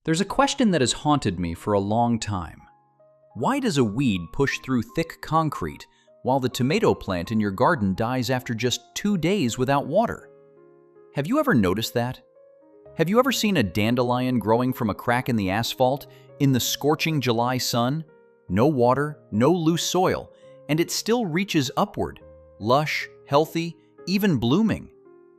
There's a question that has haunted me for a long time. Why does a weed push through thick concrete while the tomato plant in your garden dies after just 2 days without water? Have you ever noticed that? Have you ever seen a dandelion growing from a crack in the asphalt in the scorching July sun? No water, no loose soil, and it still reaches upward, lush, healthy, even blooming.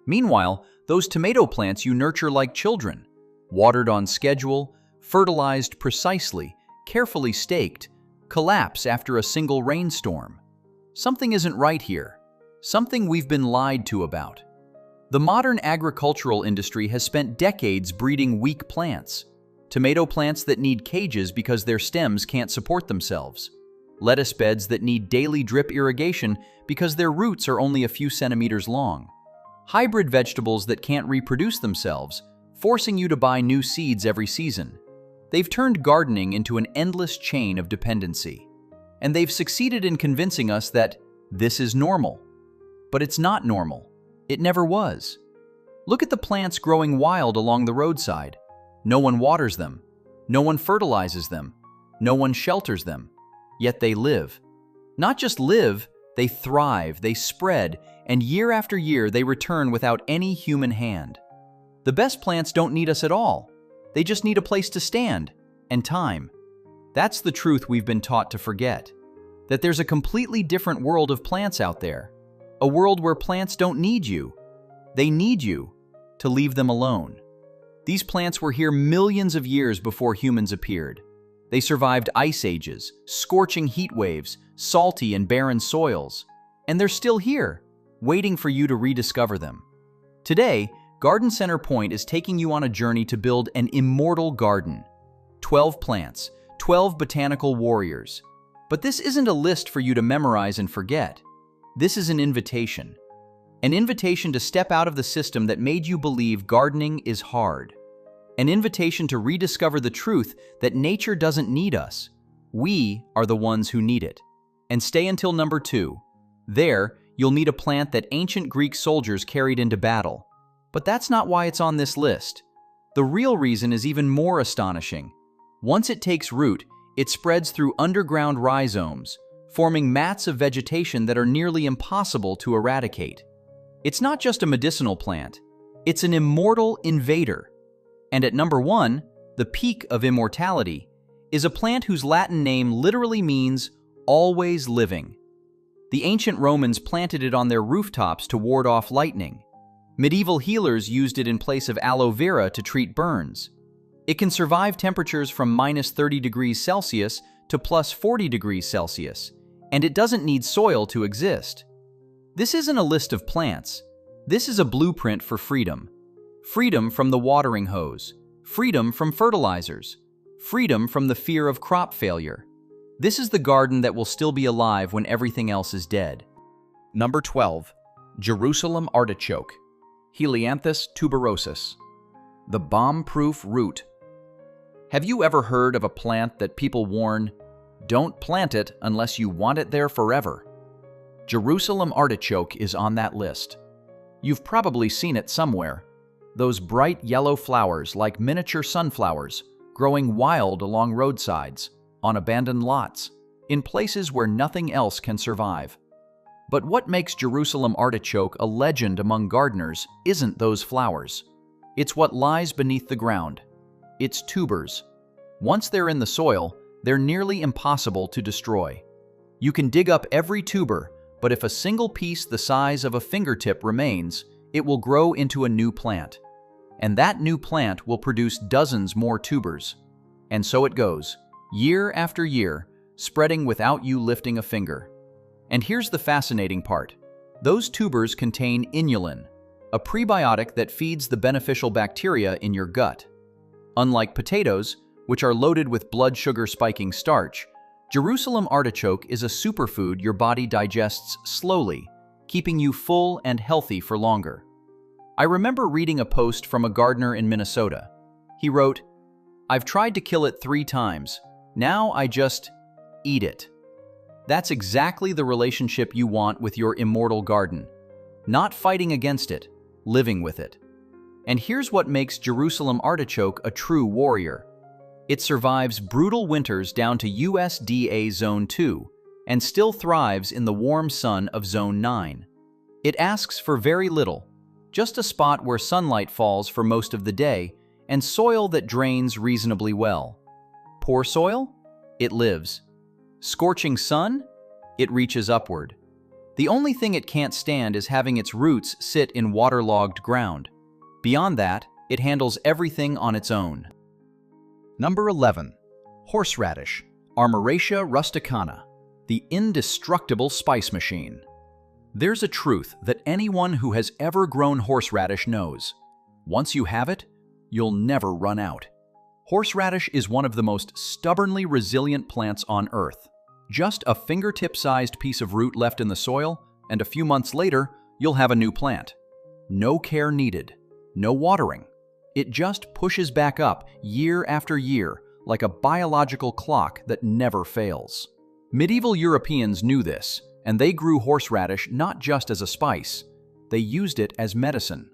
Meanwhile, those tomato plants you nurture like children, watered on schedule, fertilized precisely, carefully staked, collapse after a single rainstorm. Something isn't right here. Something we've been lied to about. The modern agricultural industry has spent decades breeding weak plants. Tomato plants that need cages because their stems can't support themselves. Lettuce beds that need daily drip irrigation because their roots are only a few centimeters long. Hybrid vegetables that can't reproduce themselves, forcing you to buy new seeds every season. They've turned gardening into an endless chain of dependency. And they've succeeded in convincing us that this is normal. But it's not normal. It never was. Look at the plants growing wild along the roadside. No one waters them. No one fertilizes them. No one shelters them. Yet they live. Not just live, they thrive, they spread, and year after year they return without any human hand. The best plants don't need us at all. They just need a place to stand and time. That's the truth we've been taught to forget. That there's a completely different world of plants out there. A world where plants don't need you. They need you to leave them alone. These plants were here millions of years before humans appeared. They survived ice ages, scorching heat waves, salty and barren soils. And they're still here, waiting for you to rediscover them. Today, Garden Center Point is taking you on a journey to build an immortal garden. 12 plants, 12 botanical warriors. But this isn't a list for you to memorize and forget. This is an invitation. An invitation to step out of the system that made you believe gardening is hard. An invitation to rediscover the truth that nature doesn't need us. We are the ones who need it. And stay until number 2. There, you'll meet a plant that ancient Greek soldiers carried into battle. But that's not why it's on this list. The real reason is even more astonishing. Once it takes root, it spreads through underground rhizomes, forming mats of vegetation that are nearly impossible to eradicate. It's not just a medicinal plant, it's an immortal invader. And at number 1, the peak of immortality, is a plant whose Latin name literally means always living. The ancient Romans planted it on their rooftops to ward off lightning. Medieval healers used it in place of aloe vera to treat burns. It can survive temperatures from -30 degrees Celsius to +40 degrees Celsius, and it doesn't need soil to exist. This isn't a list of plants. This is a blueprint for freedom. Freedom from the watering hose. Freedom from fertilizers. Freedom from the fear of crop failure. This is the garden that will still be alive when everything else is dead. Number 12. Jerusalem artichoke. Helianthus tuberosus. The bomb-proof root. Have you ever heard of a plant that people warn, don't plant it unless you want it there forever? Jerusalem artichoke is on that list. You've probably seen it somewhere. Those bright yellow flowers like miniature sunflowers growing wild along roadsides, on abandoned lots, in places where nothing else can survive. But what makes Jerusalem artichoke a legend among gardeners isn't those flowers. It's what lies beneath the ground. Its tubers. Once they're in the soil, they're nearly impossible to destroy. You can dig up every tuber, but if a single piece the size of a fingertip remains, it will grow into a new plant. And that new plant will produce dozens more tubers. And so it goes, year after year, spreading without you lifting a finger. And here's the fascinating part. Those tubers contain inulin, a prebiotic that feeds the beneficial bacteria in your gut. Unlike potatoes, which are loaded with blood sugar spiking starch, Jerusalem artichoke is a superfood your body digests slowly, keeping you full and healthy for longer. I remember reading a post from a gardener in Minnesota. He wrote, "I've tried to kill it 3 times. Now I just eat it." That's exactly the relationship you want with your immortal garden. Not fighting against it, living with it. And here's what makes Jerusalem artichoke a true warrior. It survives brutal winters down to USDA Zone 2 and still thrives in the warm sun of Zone 9. It asks for very little, just a spot where sunlight falls for most of the day and soil that drains reasonably well. Poor soil? It lives. Scorching sun? It reaches upward. The only thing it can't stand is having its roots sit in waterlogged ground. Beyond that, it handles everything on its own. Number 11. Horseradish, Armoracia rusticana, the indestructible spice machine. There's a truth that anyone who has ever grown horseradish knows. Once you have it, you'll never run out. Horseradish is one of the most stubbornly resilient plants on Earth. Just a fingertip-sized piece of root left in the soil, and a few months later, you'll have a new plant. No care needed, no watering. It just pushes back up year after year like a biological clock that never fails. Medieval Europeans knew this, and they grew horseradish not just as a spice. They used it as medicine.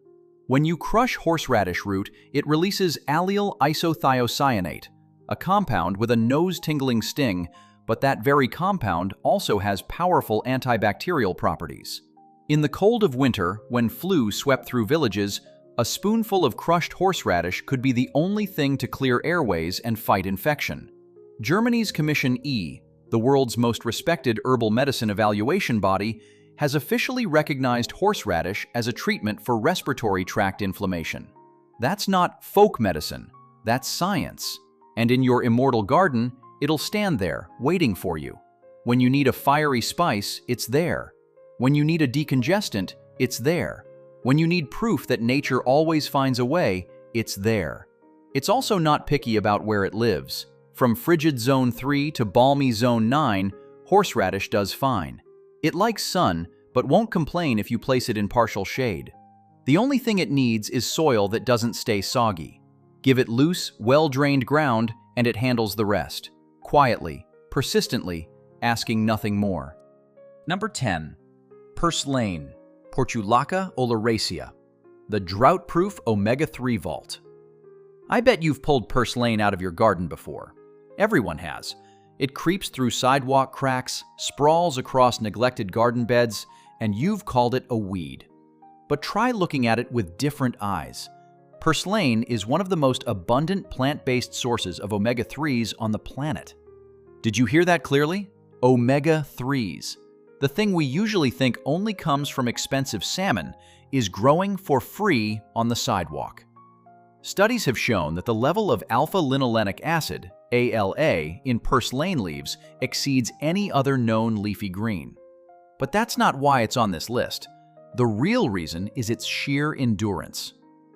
When you crush horseradish root, it releases allyl isothiocyanate, a compound with a nose-tingling sting, but that very compound also has powerful antibacterial properties. In the cold of winter, when flu swept through villages, a spoonful of crushed horseradish could be the only thing to clear airways and fight infection. Germany's Commission E, the world's most respected herbal medicine evaluation body, has officially recognized horseradish as a treatment for respiratory tract inflammation. That's not folk medicine, that's science. And in your Immortal garden, it'll stand there, waiting for you. When you need a fiery spice, it's there. When you need a decongestant, it's there. When you need proof that nature always finds a way, it's there. It's also not picky about where it lives. From frigid Zone 3 to balmy Zone 9, horseradish does fine. It likes sun, but won't complain if you place it in partial shade. The only thing it needs is soil that doesn't stay soggy. Give it loose, well-drained ground, and it handles the rest. Quietly, persistently, asking nothing more. Number 10. Purslane, Portulaca oleracea, the drought-proof omega-3 vault. I bet you've pulled purslane out of your garden before. Everyone has. It creeps through sidewalk cracks, sprawls across neglected garden beds, and you've called it a weed. But try looking at it with different eyes. Purslane is one of the most abundant plant-based sources of omega-3s on the planet. Did you hear that clearly? Omega-3s. The thing we usually think only comes from expensive salmon is growing for free on the sidewalk. Studies have shown that the level of alpha-linolenic acid, ALA, in purslane leaves exceeds any other known leafy green. But that's not why it's on this list. The real reason is its sheer endurance.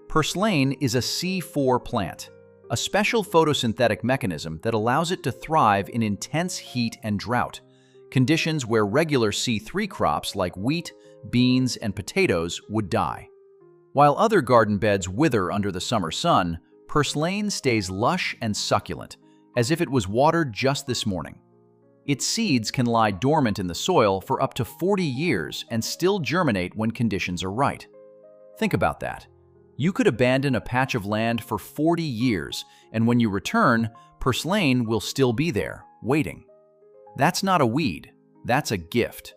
Purslane is a C4 plant, a special photosynthetic mechanism that allows it to thrive in intense heat and drought, conditions where regular C3 crops like wheat, beans, and potatoes would die. While other garden beds wither under the summer sun, purslane stays lush and succulent, as if it was watered just this morning. Its seeds can lie dormant in the soil for up to 40 years and still germinate when conditions are right. Think about that. You could abandon a patch of land for 40 years, and when you return, purslane will still be there, waiting. That's not a weed, that's a gift.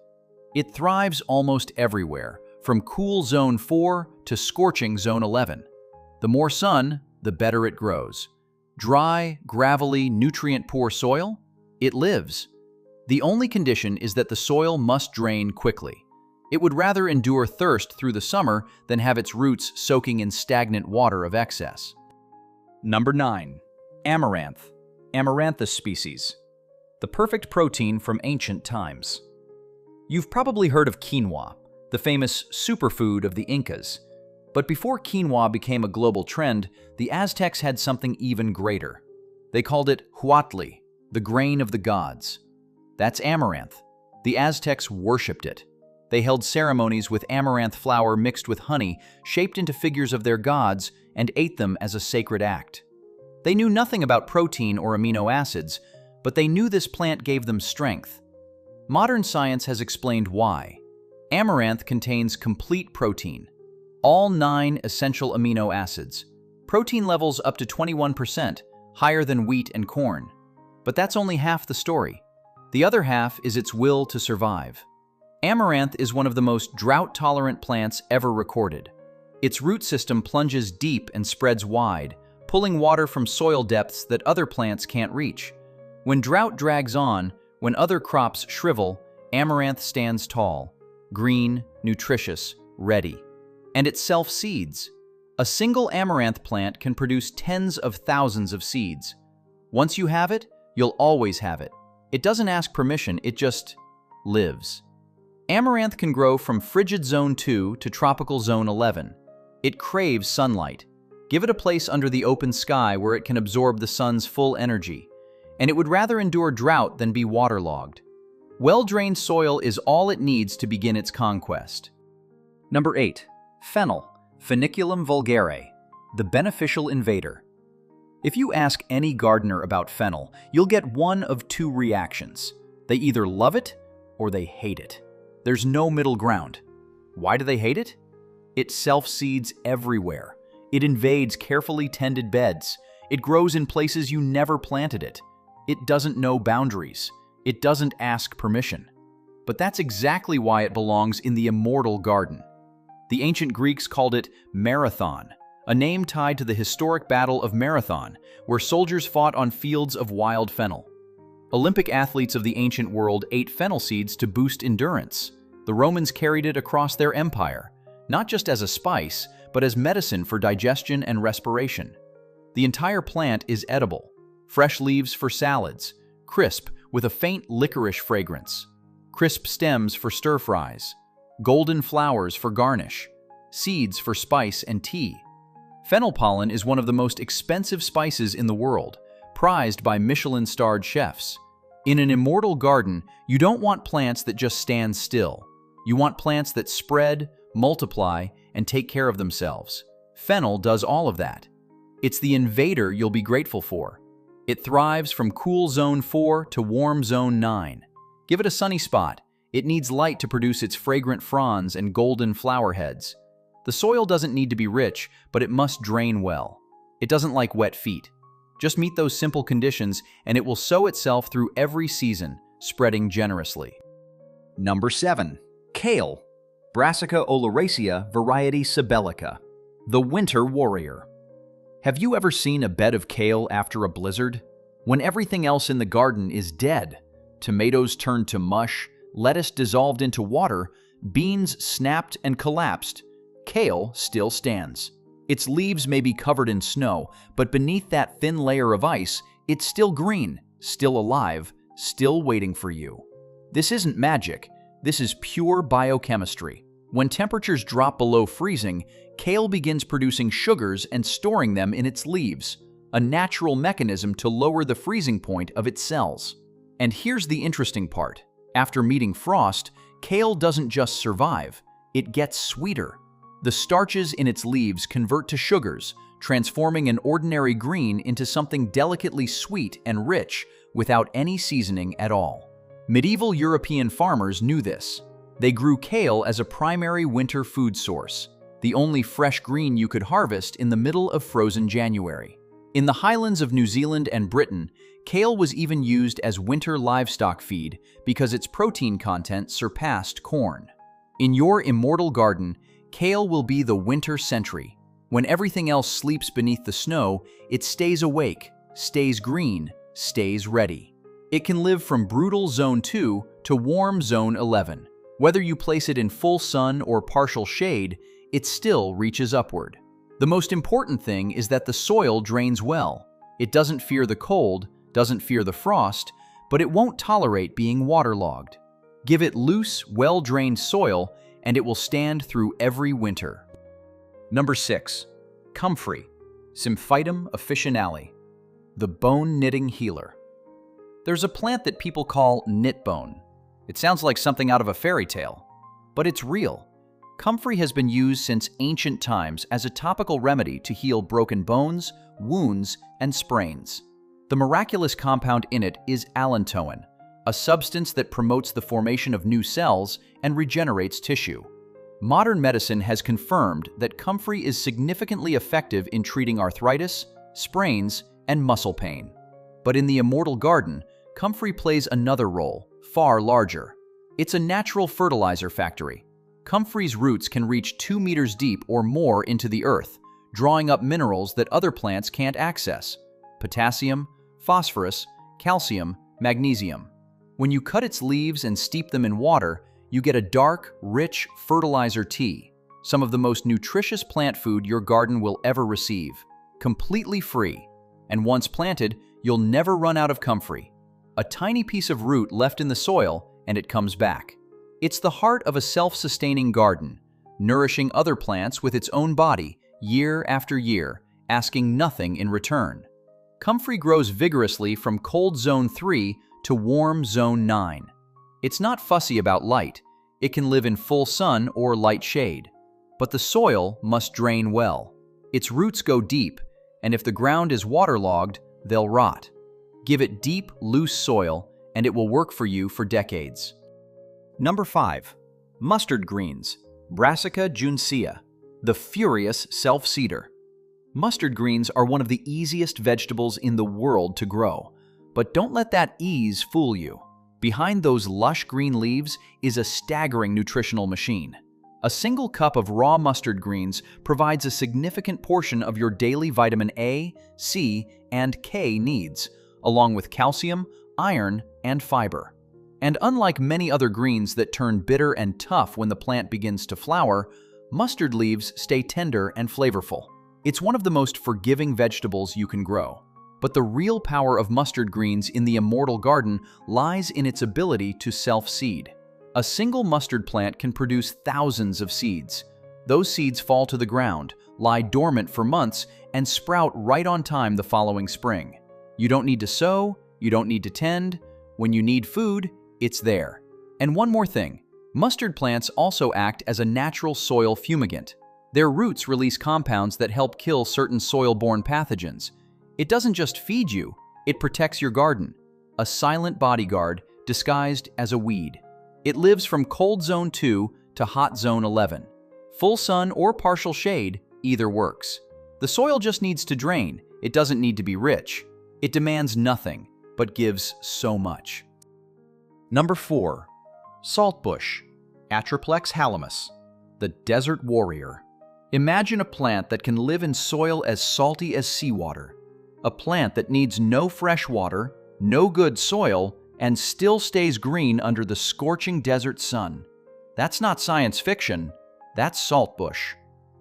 It thrives almost everywhere, from cool Zone 4 to scorching Zone 11. The more sun, the better it grows. Dry, gravelly, nutrient-poor soil? It lives. The only condition is that the soil must drain quickly. It would rather endure thirst through the summer than have its roots soaking in stagnant water of excess. Number 9. Amaranth, Amaranthus species, the perfect protein from ancient times. You've probably heard of quinoa, the famous superfood of the Incas. But before quinoa became a global trend, the Aztecs had something even greater. They called it huatli, the grain of the gods. That's amaranth. The Aztecs worshipped it. They held ceremonies with amaranth flour mixed with honey, shaped into figures of their gods, and ate them as a sacred act. They knew nothing about protein or amino acids, but they knew this plant gave them strength. Modern science has explained why. Amaranth contains complete protein, all 9 essential amino acids, protein levels up to 21%, higher than wheat and corn. But that's only half the story. The other half is its will to survive. Amaranth is one of the most drought-tolerant plants ever recorded. Its root system plunges deep and spreads wide, pulling water from soil depths that other plants can't reach. When drought drags on, when other crops shrivel, amaranth stands tall, green, nutritious, ready. And it self-seeds. A single amaranth plant can produce tens of thousands of seeds. Once you have it, you'll always have it. It doesn't ask permission, it just lives. Amaranth can grow from frigid zone 2 to tropical zone 11. It craves sunlight. Give it a place under the open sky where it can absorb the sun's full energy, and it would rather endure drought than be waterlogged. Well-drained soil is all it needs to begin its conquest. Number 8. Fennel, Feniculum vulgare, the beneficial invader. If you ask any gardener about fennel, you'll get one of two reactions. They either love it or they hate it. There's no middle ground. Why do they hate it? It self-seeds everywhere. It invades carefully tended beds. It grows in places you never planted it. It doesn't know boundaries. It doesn't ask permission. But that's exactly why it belongs in the immortal garden. The ancient Greeks called it Marathon, a name tied to the historic Battle of Marathon, where soldiers fought on fields of wild fennel. Olympic athletes of the ancient world ate fennel seeds to boost endurance. The Romans carried it across their empire, not just as a spice, but as medicine for digestion and respiration. The entire plant is edible. Fresh leaves for salads, crisp with a faint licorice fragrance, crisp stems for stir-fries, golden flowers for garnish, seeds for spice and tea. Fennel pollen is one of the most expensive spices in the world, prized by Michelin-starred chefs. In an immortal garden, you don't want plants that just stand still. You want plants that spread, multiply, and take care of themselves. Fennel does all of that. It's the invader you'll be grateful for. It thrives from cool zone 4 to warm zone 9. Give it a sunny spot. It needs light to produce its fragrant fronds and golden flower heads. The soil doesn't need to be rich, but it must drain well. It doesn't like wet feet. Just meet those simple conditions and it will sow itself through every season, spreading generously. Number 7. Kale, Brassica oleracea variety Sibelica, the winter warrior. Have you ever seen a bed of kale after a blizzard? When everything else in the garden is dead, tomatoes turned to mush, lettuce dissolved into water, beans snapped and collapsed, kale still stands. Its leaves may be covered in snow, but beneath that thin layer of ice, it's still green, still alive, still waiting for you. This isn't magic. This is pure biochemistry. When temperatures drop below freezing, kale begins producing sugars and storing them in its leaves, a natural mechanism to lower the freezing point of its cells. And here's the interesting part. After meeting frost, kale doesn't just survive, it gets sweeter. The starches in its leaves convert to sugars, transforming an ordinary green into something delicately sweet and rich without any seasoning at all. Medieval European farmers knew this. They grew kale as a primary winter food source, the only fresh green you could harvest in the middle of frozen January. In the highlands of New Zealand and Britain, kale was even used as winter livestock feed because its protein content surpassed corn. In your immortal garden, kale will be the winter sentry. When everything else sleeps beneath the snow, it stays awake, stays green, stays ready. It can live from brutal zone 2 to warm zone 11. Whether you place it in full sun or partial shade, it still reaches upward. The most important thing is that the soil drains well. It doesn't fear the cold, doesn't fear the frost, but it won't tolerate being waterlogged. Give it loose, well-drained soil, and it will stand through every winter. Number 6. Comfrey, Symphytum officinale, the bone-knitting healer. There's a plant that people call knitbone. It sounds like something out of a fairy tale, but it's real. Comfrey has been used since ancient times as a topical remedy to heal broken bones, wounds, and sprains. The miraculous compound in it is allantoin, a substance that promotes the formation of new cells and regenerates tissue. Modern medicine has confirmed that comfrey is significantly effective in treating arthritis, sprains, and muscle pain. But in the Immortal garden, comfrey plays another role, far larger. It's a natural fertilizer factory. Comfrey's roots can reach 2 meters deep or more into the earth, drawing up minerals that other plants can't access: potassium, phosphorus, calcium, magnesium. When you cut its leaves and steep them in water, you get a dark, rich fertilizer tea, some of the most nutritious plant food your garden will ever receive, completely free. And once planted, you'll never run out of comfrey. A tiny piece of root left in the soil, and it comes back. It's the heart of a self-sustaining garden, nourishing other plants with its own body, year after year, asking nothing in return. Comfrey grows vigorously from cold zone 3 to warm zone 9. It's not fussy about light. It can live in full sun or light shade. But the soil must drain well. Its roots go deep, and if the ground is waterlogged, they'll rot. Give it deep, loose soil, and it will work for you for decades. Number 5. Mustard greens, Brassica juncea, the furious self-seeder. Mustard greens are one of the easiest vegetables in the world to grow. But don't let that ease fool you. Behind those lush green leaves is a staggering nutritional machine. A single cup of raw mustard greens provides a significant portion of your daily vitamin A, C, and K needs, along with calcium, iron, and fiber. And unlike many other greens that turn bitter and tough when the plant begins to flower, mustard leaves stay tender and flavorful. It's one of the most forgiving vegetables you can grow. But the real power of mustard greens in the Immortal garden lies in its ability to self-seed. A single mustard plant can produce thousands of seeds. Those seeds fall to the ground, lie dormant for months, and sprout right on time the following spring. You don't need to sow, you don't need to tend. When you need food, it's there. And one more thing, mustard plants also act as a natural soil fumigant. Their roots release compounds that help kill certain soil-borne pathogens. It doesn't just feed you, it protects your garden. A silent bodyguard disguised as a weed. It lives from cold zone 2 to hot zone 11. Full sun or partial shade, either works. The soil just needs to drain. It doesn't need to be rich. It demands nothing, but gives so much. Number 4. Saltbush, Atriplex halamus, the desert warrior. Imagine a plant that can live in soil as salty as seawater. A plant that needs no fresh water, no good soil, and still stays green under the scorching desert sun. That's not science fiction, that's saltbush.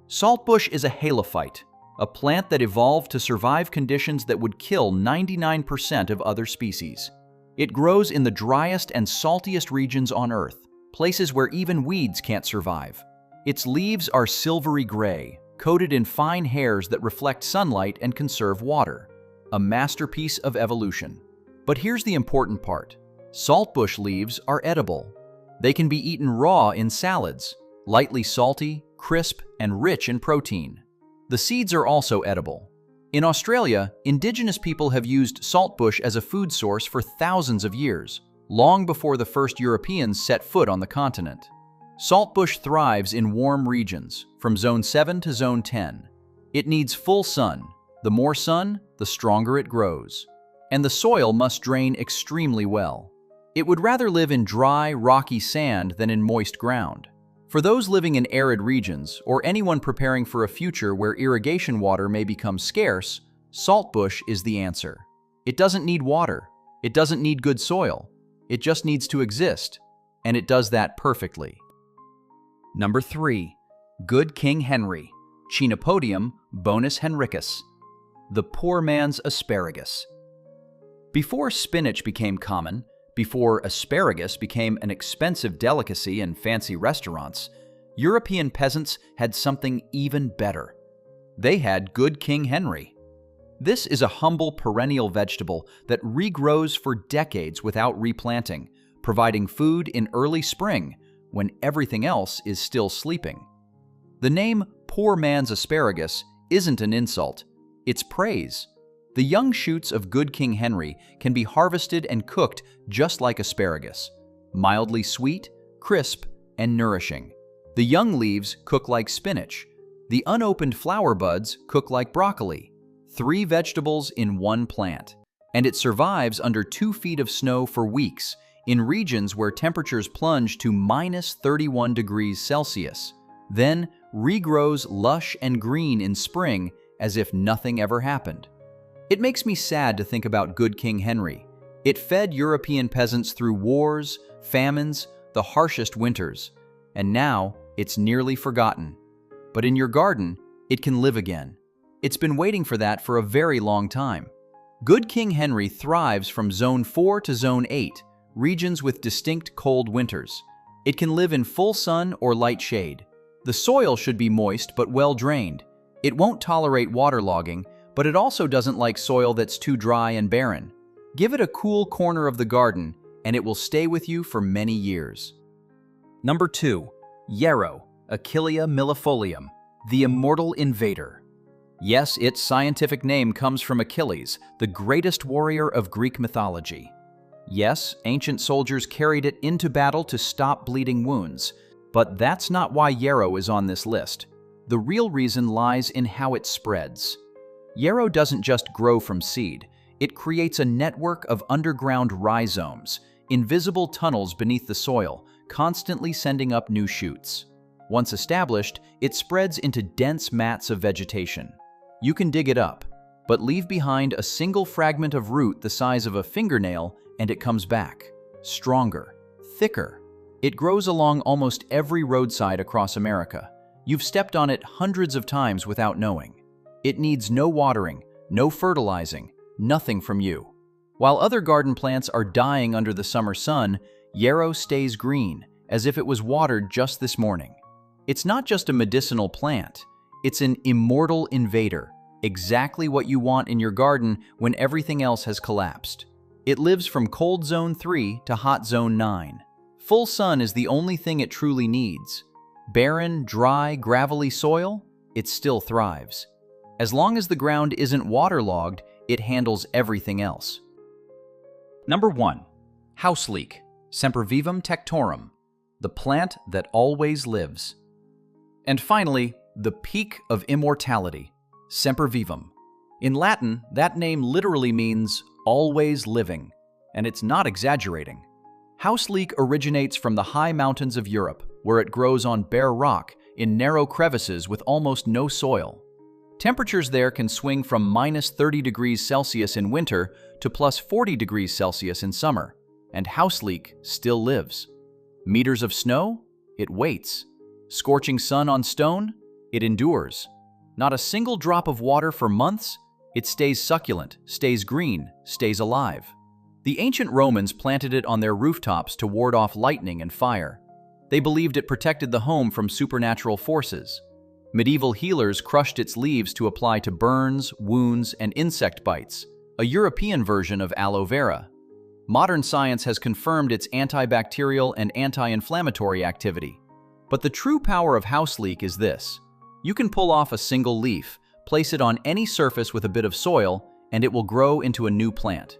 Saltbush is a halophyte, a plant that evolved to survive conditions that would kill 99% of other species. It grows in the driest and saltiest regions on Earth, places where even weeds can't survive. Its leaves are silvery gray, coated in fine hairs that reflect sunlight and conserve water. A masterpiece of evolution. But here's the important part. Saltbush leaves are edible. They can be eaten raw in salads, lightly salty, crisp, and rich in protein. The seeds are also edible. In Australia, indigenous people have used saltbush as a food source for thousands of years, long before the first Europeans set foot on the continent. Saltbush thrives in warm regions, from zone 7 to zone 10. It needs full sun. The more sun, the stronger it grows. And the soil must drain extremely well. It would rather live in dry, rocky sand than in moist ground. For those living in arid regions, or anyone preparing for a future where irrigation water may become scarce, saltbush is the answer. It doesn't need water. It doesn't need good soil. It just needs to exist. And it does that perfectly. Number 3. Good King Henry, Chenopodium bonus henricus, the poor man's asparagus. Before spinach became common, before asparagus became an expensive delicacy in fancy restaurants, European peasants had something even better. They had Good King Henry. This is a humble perennial vegetable that regrows for decades without replanting, providing food in early spring when everything else is still sleeping. The name poor man's asparagus isn't an insult, it's praise. The young shoots of Good King Henry can be harvested and cooked just like asparagus, mildly sweet, crisp, and nourishing. The young leaves cook like spinach. The unopened flower buds cook like broccoli. 3 vegetables in 1 plant, and it survives under 2 feet of snow for weeks in regions where temperatures plunge to -31 degrees Celsius, then regrows lush and green in spring as if nothing ever happened. It makes me sad to think about good King Henry. It fed European peasants through wars, famines, the harshest winters, and now it's nearly forgotten. But in your garden, it can live again. It's been waiting for that for a very long time. Good King Henry thrives from Zone 4 to Zone 8, regions with distinct cold winters. It can live in full sun or light shade. The soil should be moist but well drained. It won't tolerate waterlogging, but it also doesn't like soil that's too dry and barren. Give it a cool corner of the garden, and it will stay with you for many years. Number 2. Yarrow, Achilles millefolium, the immortal invader. Yes, its scientific name comes from Achilles, the greatest warrior of Greek mythology. Yes, ancient soldiers carried it into battle to stop bleeding wounds, but that's not why yarrow is on this list. The real reason lies in how it spreads. Yarrow doesn't just grow from seed. It creates a network of underground rhizomes, invisible tunnels beneath the soil, constantly sending up new shoots. Once established, it spreads into dense mats of vegetation. You can dig it up, but leave behind a single fragment of root the size of a fingernail and it comes back, stronger, thicker. It grows along almost every roadside across America. You've stepped on it hundreds of times without knowing. It needs no watering, no fertilizing, nothing from you. While other garden plants are dying under the summer sun, yarrow stays green, as if it was watered just this morning. It's not just a medicinal plant, it's an immortal invader, exactly what you want in your garden when everything else has collapsed. It lives from cold zone 3 to hot zone 9. Full sun is the only thing it truly needs. Barren, dry, gravelly soil, it still thrives. As long as the ground isn't waterlogged, it handles everything else. Number 1. House leek, Sempervivum tectorum, the plant that always lives. And finally, the peak of immortality, Sempervivum. In Latin, that name literally means always living, and it's not exaggerating. House leek originates from the high mountains of Europe, where it grows on bare rock in narrow crevices with almost no soil. Temperatures there can swing from -30 degrees Celsius in winter to +40 degrees Celsius in summer, and house leek still lives. Meters of snow? It waits. Scorching sun on stone? It endures. Not a single drop of water for months? It stays succulent, stays green, stays alive. The ancient Romans planted it on their rooftops to ward off lightning and fire. They believed it protected the home from supernatural forces. Medieval healers crushed its leaves to apply to burns, wounds, and insect bites, a European version of aloe vera. Modern science has confirmed its antibacterial and anti-inflammatory activity. But the true power of house leek is this. You can pull off a single leaf, place it on any surface with a bit of soil, and it will grow into a new plant.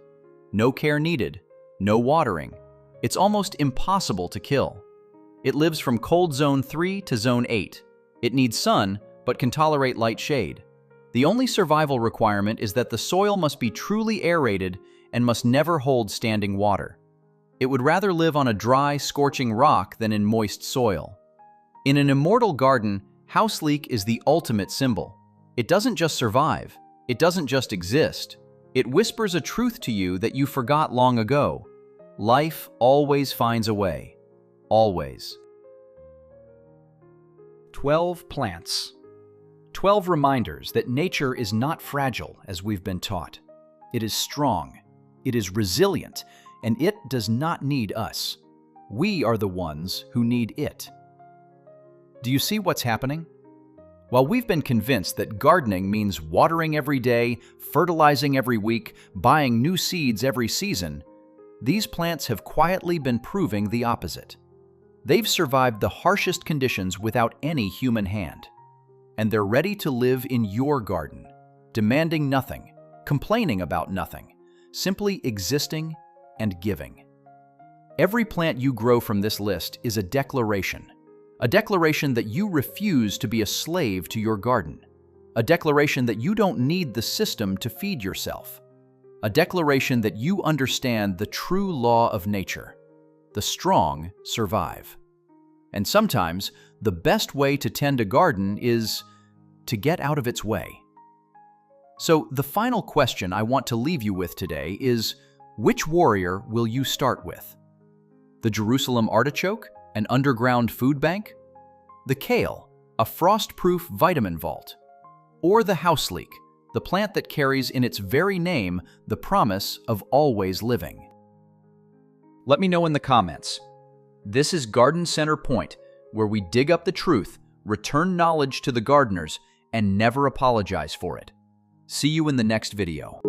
No care needed, no watering. It's almost impossible to kill. It lives from cold zone 3 to zone 8. It needs sun, but can tolerate light shade. The only survival requirement is that the soil must be truly aerated and must never hold standing water. It would rather live on a dry, scorching rock than in moist soil. In an immortal garden, house leek is the ultimate symbol. It doesn't just survive. It doesn't just exist. It whispers a truth to you that you forgot long ago. Life always finds a way. Always. 12 plants. 12 reminders that nature is not fragile as we've been taught. It is strong. It is resilient, and it does not need us. We are the ones who need it. Do you see what's happening? While we've been convinced that gardening means watering every day, fertilizing every week, buying new seeds every season, these plants have quietly been proving the opposite. They've survived the harshest conditions without any human hand. And they're ready to live in your garden, demanding nothing, complaining about nothing, simply existing and giving. Every plant you grow from this list is a declaration that you refuse to be a slave to your garden, A declaration that you don't need the system to feed yourself. A declaration that you understand the true law of nature. The strong survive. And sometimes, the best way to tend a garden is to get out of its way. So, the final question I want to leave you with today is, which warrior will you start with? The Jerusalem artichoke, an underground food bank? The kale, a frost-proof vitamin vault? Or the house leek, the plant that carries in its very name the promise of always living? Let me know in the comments. This is Garden Center Point, where we dig up the truth, return knowledge to the gardeners, and never apologize for it. See you in the next video.